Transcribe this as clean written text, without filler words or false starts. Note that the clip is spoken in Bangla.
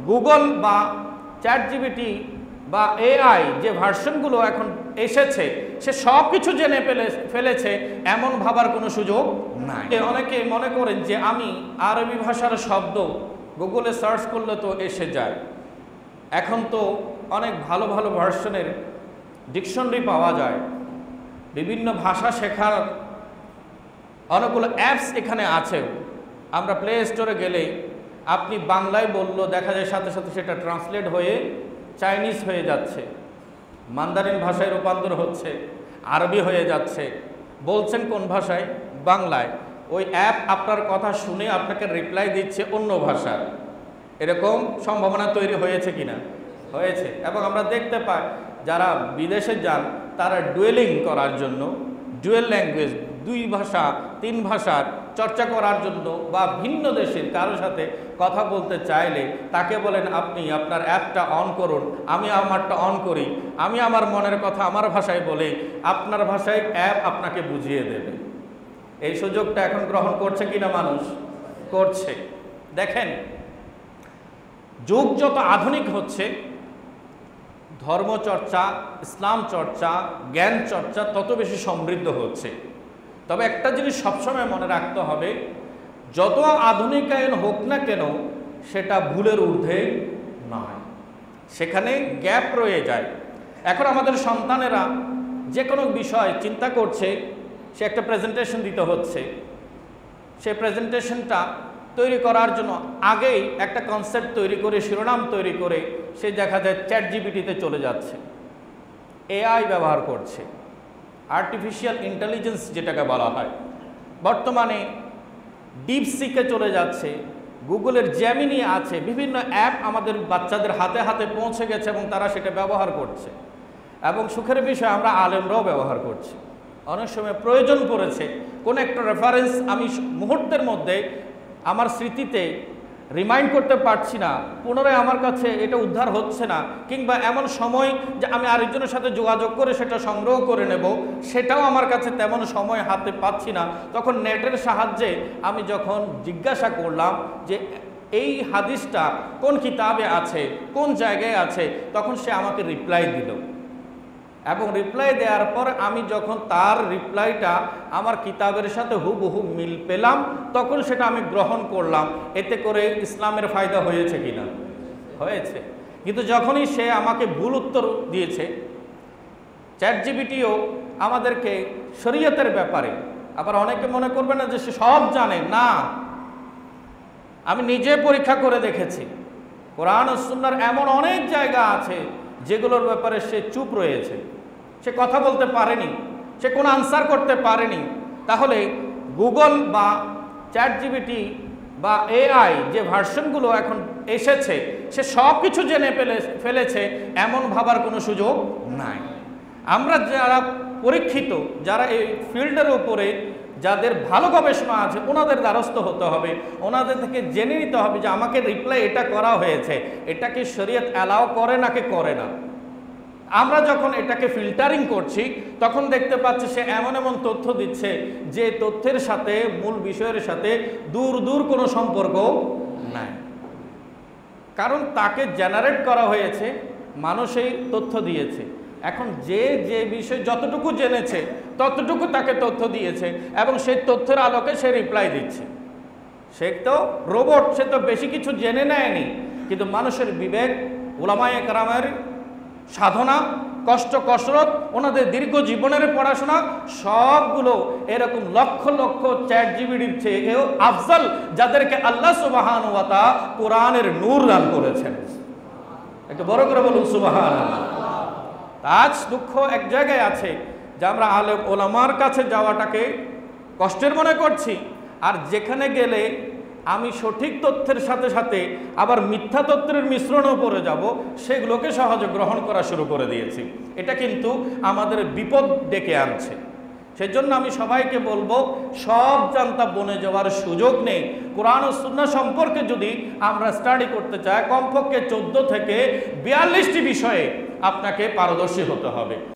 গুগল বা চ্যাটজিপিটি বা এআই যে ভার্সনগুলো এখন এসেছে সে সব কিছু জেনে ফেলেছে এমন ভাবার কোনো সুযোগ নাই। অনেকে মনে করেন যে আমি আরবি ভাষার শব্দ গুগলে সার্চ করলে তো এসে যায়। এখন তো অনেক ভালো ভালো ভার্সনের ডিকশনারি পাওয়া যায়, বিভিন্ন ভাষা শেখার অনেকগুলো অ্যাপস এখানে আছে। আমরা প্লে স্টোরে গেলে আপনি বাংলায় বললো দেখা যায় সাথে সাথে সেটা ট্রান্সলেট হয়ে চাইনিজ হয়ে যাচ্ছে, মান্দারিন ভাষায় রূপান্তর হচ্ছে, আরবি হয়ে যাচ্ছে। বলছেন কোন ভাষায়? বাংলায়। ওই অ্যাপ আপনার কথা শুনে আপনাকে রিপ্লাই দিচ্ছে অন্য ভাষার। এরকম সম্ভাবনা তৈরি হয়েছে কিনা? হয়েছে। এবং আমরা দেখতে পাই যারা বিদেশে যান তারা ডুয়েলিং করার জন্য, ডুয়েল ল্যাঙ্গুয়েজ, 2 ভাষা 3 ভাষার চর্চা করার জন্য বা ভিন্ন দেশের কারো সাথে কথা বলতে চাইলে তাকে বলেন আপনি আপনার অ্যাপটা অন করুন, আমি আমারটা অন করি, আমি আমার মনের কথা আমার ভাষায় বলি, আপনার ভাষায় অ্যাপ আপনাকে বুঝিয়ে দেবে। এই সুযোগটা এখন গ্রহণ করছে কিনা মানুষ? করছে। দেখেন, যুগ যত আধুনিক হচ্ছে ধর্মচর্চা, ইসলাম চর্চা, জ্ঞান চর্চা তত বেশি সমৃদ্ধ হচ্ছে। তবে একটা জিনিস সবসময় মনে রাখতে হবে, যত আধুনিকায়ন হোক না কেন সেটা ভুলের ঊর্ধ্বে নয়, সেখানে গ্যাপ রয়ে যায়। এখন আমাদের সন্তানেরা যে কোনো বিষয় চিন্তা করছে, সে একটা প্রেজেন্টেশন দিতে হচ্ছে, সে প্রেজেন্টেশনটা তৈরি করার জন্য আগেই একটা কনসেপ্ট তৈরি করে, শিরোনাম তৈরি করে সে দেখা যায় চ্যাটজিপিটিতে চলে যাচ্ছে, এআই ব্যবহার করছে, আর্টিফিশিয়াল ইন্টেলিজেন্স যেটাকে বলা হয়। বর্তমানে ডিপসিকে চলে যাচ্ছে, গুগলের জেমিনি আছে, বিভিন্ন অ্যাপ আমাদের বাচ্চাদের হাতে হাতে পৌঁছে গেছে এবং তারা সেটা ব্যবহার করছে। এবং সুখের বিষয় আমরা আলেমরাও ব্যবহার করছি। অনেক সময় প্রয়োজন পড়েছে কোনো একটা রেফারেন্স আমি মুহূর্তের মধ্যে আমার স্মৃতিতে রিমাইন্ড করতে পারছি না, পুনরায় আমার কাছে এটা উদ্ধার হচ্ছে না, কিংবা এমন সময় যে আমি আরেকজনের সাথে যোগাযোগ করে সেটা সংগ্রহ করে নেব, সেটাও আমার কাছে তেমন সময় হাতে পাচ্ছি না। তখন নেটের সাহায্যে আমি যখন জিজ্ঞাসা করলাম যে এই হাদিসটা কোন কিতাবে আছে, কোন জায়গায় আছে, তখন সে আমাকে রিপ্লাই দিল। এবং রিপ্লাই দেওয়ার পর আমি যখন তার রিপ্লাইটা আমার কিতাবের সাথে হুবহু মিল পেলাম, তখন সেটা আমি গ্রহণ করলাম। এতে করে ইসলামের ফায়দা হয়েছে কিনা? হয়েছে। কিন্তু যখনই সে আমাকে ভুল উত্তর দিয়েছে, চ্যাটজিপিটিও আমাদেরকে শরীয়তের ব্যাপারে, আবার অনেকে মনে করবে না যে সে সব জানে, না, আমি নিজে পরীক্ষা করে দেখেছি। কোরআন ও সুন্নাহর এমন অনেক জায়গা আছে যেগুলোর ব্যাপারে সে চুপ রয়েছে, সে কথা বলতে পারেনি, সে কোনো আনসার করতে পারেনি। তাহলে গুগল বা চ্যাটজিপিটি বা এআই যে ভার্সনগুলো এখন এসেছে সে সব কিছু জেনে ফেলেছে এমন ভাবার কোনো সুযোগ নাই। আমরা যারা পরীক্ষিত, যারা এই ফিল্ডের উপরে যাদের ভালো গবেষণা আছে, ওনাদের দ্বারস্থ হতে হবে, ওনাদের থেকে জেনে নিতে হবে যে আমাকে রিপ্লাই এটা করা হয়েছে, এটা কি শরীয়ত অ্যালাউ করে নাকি করে না। আমরা যখন এটাকে ফিল্টারিং করছি তখন দেখতে পাচ্ছি সে এমন এমন তথ্য দিচ্ছে যে তথ্যের সাথে, মূল বিষয়ের সাথে দূর দূর কোনো সম্পর্ক নাই। কারণ তাকে জেনারেট করা হয়েছে, মানুষ এই তথ্য দিয়েছে। এখন যে যে বিষয় যতটুকু জেনেছে ততটুকু তাকে তথ্য দিয়েছে এবং সেই তথ্যের আলোকে সে রিপ্লাই দিচ্ছে। সে তো রোবট, সে তো বেশি কিছু জেনে নেয়নি, কিন্তু মানুষের বিবেক, উলামায়ে কেরামের সাধনা, কষ্ট কসরত, ওনাদের দীর্ঘ জীবনের পড়াশোনা সবগুলো এরকম লক্ষ লক্ষ চ্যাটজিপিটির চেয়েও আফজল, যাদেরকে আল্লাহ সুবহানাহু ওয়া তাআলা কোরআনের নূর দান করেছেন। একটু বড় করে বলুন সুবহানাল্লাহ। আজ দুঃখ এক জায়গায় আছে যে আমরা আলেম ওলামার কাছে যাওয়াটাকে কষ্টের মনে করছি, আর যেখানে গেলে আমি সঠিক তথ্যের সাথে সাথে আবার মিথ্যা তথ্যের মিশ্রণও পড়ে যাব, সেগুলোকে সহজে গ্রহণ করা শুরু করে দিয়েছি। এটা কিন্তু আমাদের বিপদ ডেকে আনছে। সেজন্য আমি সবাইকে বলবো, সব জানতা বনে যাওয়ার সুযোগ নেই। কোরআন ও সুন্নাহ সম্পর্কে যদি আমরা স্টাডি করতে চাই, কমপক্ষে 14 থেকে 42টি বিষয়ে আপনাকে পারদর্শী হতে হবে।